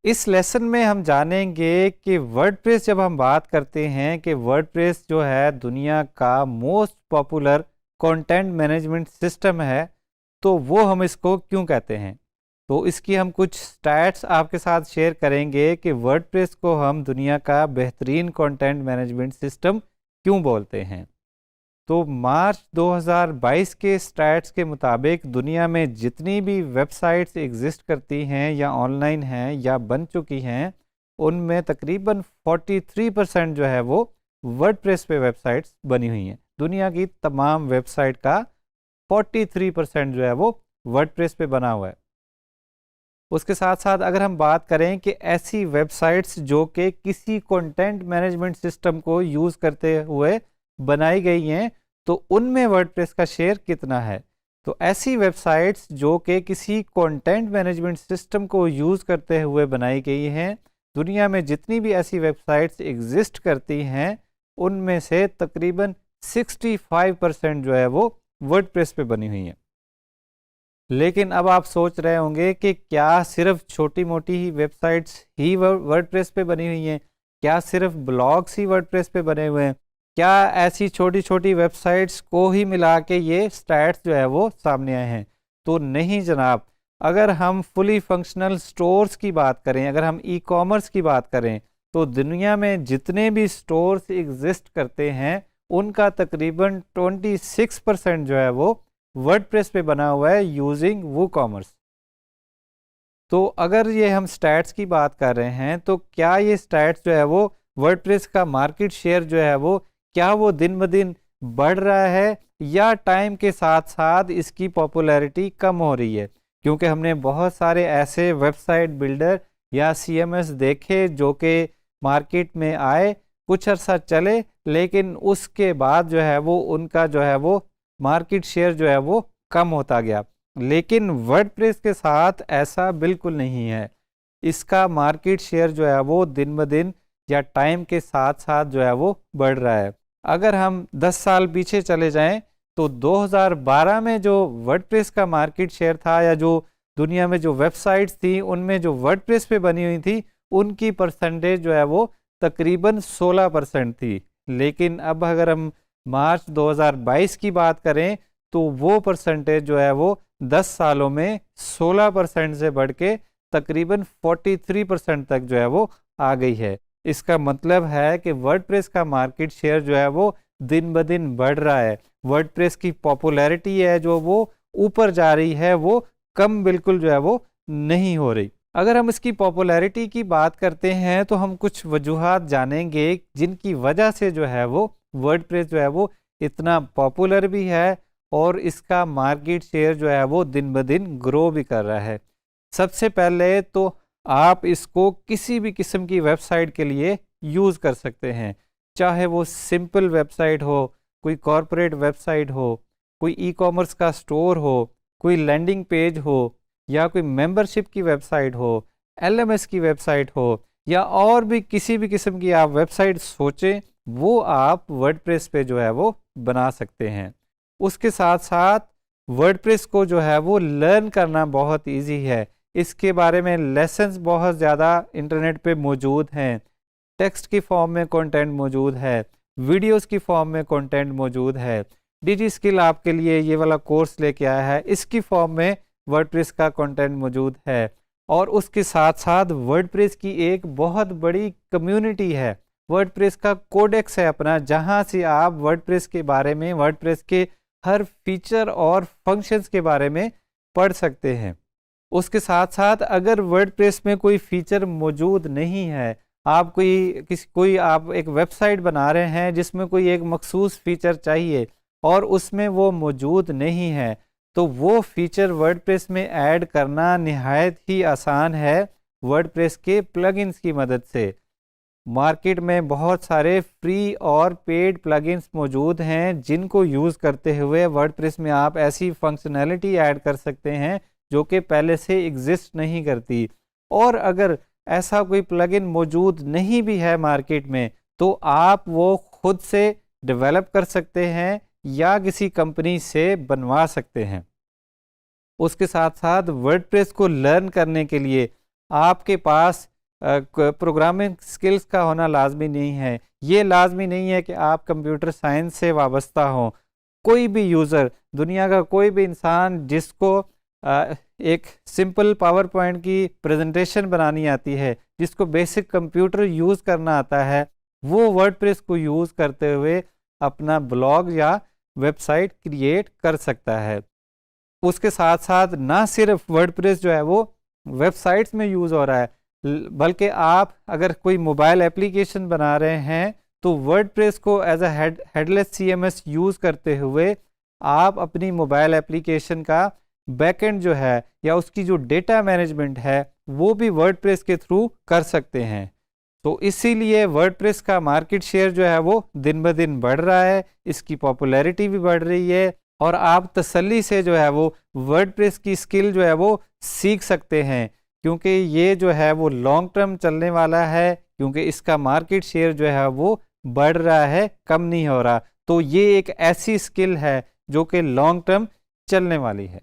इस लेसन में हम जानेंगे कि वर्डप्रेस जब हम बात करते हैं कि वर्डप्रेस जो है दुनिया का most popular content management system है, तो वो हम इसको क्यों कहते हैं। तो इसकी हम कुछ स्टैट्स आपके साथ शेयर करेंगे कि वर्डप्रेस को हम दुनिया का बेहतरीन कंटेंट मैनेजमेंट सिस्टम क्यों बोलते हैं। तो मार्च 2022 के स्टैट्स के मुताबिक दुनिया में जितनी भी वेबसाइट्स एग्जिस्ट करती हैं या ऑनलाइन हैं या बन चुकी हैं, उनमें तकरीबन 43% जो है वो वर्डप्रेस पे वेबसाइट्स बनी हुई हैं। दुनिया की तमाम वेबसाइट का 43% जो है वो वर्डप्रेस पे बना हुआ है। उसके साथ साथ अगर हम बात करें कि ऐसी वेबसाइट्स जो कि किसी कंटेंट मैनेजमेंट सिस्टम को यूज़ करते हुए बनाई गई हैं, तो उनमें वर्डप्रेस का शेयर कितना है। तो ऐसी वेबसाइट्स जो कि किसी कंटेंट मैनेजमेंट सिस्टम को यूज़ करते हुए बनाई गई हैं, दुनिया में जितनी भी ऐसी वेबसाइट्स एग्जिस्ट करती हैं, उनमें से तकरीबन 65% जो है वो वर्डप्रेस पे बनी हुई हैं। लेकिन अब आप सोच रहे होंगे कि क्या सिर्फ छोटी मोटी ही वेबसाइट्स ही वर्डप्रेस पे बनी हुई हैं, क्या सिर्फ ब्लॉग्स ही वर्डप्रेस पे बने हुए हैं, क्या ऐसी छोटी छोटी वेबसाइट्स को ही मिला के ये स्टैट्स जो है वो सामने आए हैं। तो नहीं जनाब, अगर हम फुली फंक्शनल स्टोर्स की बात करें, अगर हम ई कॉमर्स की बात करें, तो दुनिया में जितने भी स्टोर्स एग्जिस्ट करते हैं उनका तकरीबन 26% जो है वो वर्डप्रेस पे बना हुआ है यूजिंग वो कॉमर्स। तो अगर ये हम स्टैट्स की बात कर रहे हैं, तो क्या ये स्टैट्स जो है वो वर्डप्रेस का मार्केट शेयर जो है वो क्या वो दिन ब दिन बढ़ रहा है या टाइम के साथ साथ इसकी पॉपुलैरिटी कम हो रही है। क्योंकि हमने बहुत सारे ऐसे वेबसाइट बिल्डर या CMS देखे जो कि मार्केट में आए, कुछ अर्सा चले, लेकिन उसके बाद जो है वो उनका जो है वो मार्केट शेयर जो है वो कम होता गया। लेकिन वर्डप्रेस के साथ ऐसा बिल्कुल नहीं है। इसका मार्केट शेयर जो है वो दिन ब दिन या टाइम के साथ साथ जो है वो बढ़ रहा है। अगर हम 10 साल पीछे चले जाएं, तो 2012 में जो वर्डप्रेस का मार्केट शेयर था या जो दुनिया में जो वेबसाइट्स थी उनमें जो वर्डप्रेस पे बनी हुई थी, उनकी परसेंटेज जो है वो तकरीबन 16% थी। लेकिन अब अगर हम मार्च 2022 की बात करें, तो वो परसेंटेज जो है वो 10 सालों में 16% से बढ़ के तकरीबन 43% तक जो है वो आ गई है। इसका मतलब है कि वर्डप्रेस का मार्केट शेयर जो है वो दिन ब दिन बढ़ रहा है। वर्डप्रेस की पॉपुलैरिटी है जो वो ऊपर जा रही है, वो कम बिल्कुल जो है वो नहीं हो रही। अगर हम इसकी पॉपुलैरिटी की बात करते हैं, तो हम कुछ वजूहात जानेंगे जिनकी वजह से जो है वो वर्डप्रेस जो है वो इतना पॉपुलर भी है और इसका मार्केट शेयर जो है वो दिन ब दिन ग्रो भी कर रहा है। सबसे पहले तो आप इसको किसी भी किस्म की वेबसाइट के लिए यूज़ कर सकते हैं, चाहे वो सिंपल वेबसाइट हो, कोई कॉरपोरेट वेबसाइट हो, कोई ई कॉमर्स का स्टोर हो, कोई लैंडिंग पेज हो, या कोई मेंबरशिप की वेबसाइट हो, LMS की वेबसाइट हो, या और भी किसी भी किस्म की आप वेबसाइट सोचें, वो आप वर्डप्रेस पे जो है वो बना सकते हैं। उसके साथ साथ वर्डप्रेस को जो है वो लर्न करना बहुत इजी है। इसके बारे में लेसन्स बहुत ज़्यादा इंटरनेट पे मौजूद हैं, टेक्स्ट की फॉर्म में कंटेंट मौजूद है, वीडियोस की फॉर्म में कंटेंट मौजूद है। डिजी स्किल आपके लिए ये वाला कोर्स लेके आया है, इसकी फॉर्म में वर्डप्रेस का कंटेंट मौजूद है। और उसके साथ साथ वर्डप्रेस की एक बहुत बड़ी कम्युनिटी है, वर्डप्रेस का कोडेक्स है अपना, जहाँ से आप वर्डप्रेस के बारे में, वर्डप्रेस के हर फीचर और फंक्शंस के बारे में पढ़ सकते हैं। उसके साथ साथ अगर वर्डप्रेस में कोई फीचर मौजूद नहीं है, आप कोई आप एक वेबसाइट बना रहे हैं जिसमें कोई एक मखसूस फीचर चाहिए और उसमें वो मौजूद नहीं है, तो वो फीचर वर्डप्रेस में ऐड करना निहायत ही आसान है वर्डप्रेस के प्लगइन्स की मदद से। मार्केट में बहुत सारे फ्री और पेड प्लगइन्स मौजूद हैं जिनको यूज़ करते हुए वर्डप्रेस में आप ऐसी फंक्शनैलिटी ऐड कर सकते हैं जो कि पहले से एग्जिस्ट नहीं करती। और अगर ऐसा कोई प्लगइन मौजूद नहीं भी है मार्केट में, तो आप वो खुद से डेवलप कर सकते हैं या किसी कंपनी से बनवा सकते हैं। उसके साथ साथ वर्डप्रेस को लर्न करने के लिए आपके पास प्रोग्रामिंग स्किल्स का होना लाजमी नहीं है। ये लाजमी नहीं है कि आप कंप्यूटर साइंस से वाबस्ता हो। कोई भी यूज़र, दुनिया का कोई भी इंसान जिसको एक सिंपल पावर पॉइंट की प्रेजेंटेशन बनानी आती है, जिसको बेसिक कंप्यूटर यूज़ करना आता है, वो वर्डप्रेस को यूज़ करते हुए अपना ब्लॉग या वेबसाइट क्रिएट कर सकता है। उसके साथ साथ ना सिर्फ वर्डप्रेस जो है वो वेबसाइट्स में यूज़ हो रहा है, बल्कि आप अगर कोई मोबाइल एप्लीकेशन बना रहे हैं तो वर्डप्रेस को as a headless CMS use करते हुए आप अपनी मोबाइल एप्लीकेशन का बैकएंड जो है या उसकी जो डेटा मैनेजमेंट है वो भी वर्डप्रेस के थ्रू कर सकते हैं। तो इसीलिए वर्डप्रेस का मार्केट शेयर जो है वो दिन ब दिन बढ़ रहा है, इसकी पॉपुलैरिटी भी बढ़ रही है और आप तसल्ली से जो है वो वर्डप्रेस की स्किल जो है वो सीख सकते हैं, क्योंकि ये जो है वो लॉन्ग टर्म चलने वाला है, क्योंकि इसका मार्केट शेयर जो है वो बढ़ रहा है, कम नहीं हो रहा। तो ये एक ऐसी स्किल है जो कि लॉन्ग टर्म चलने वाली है।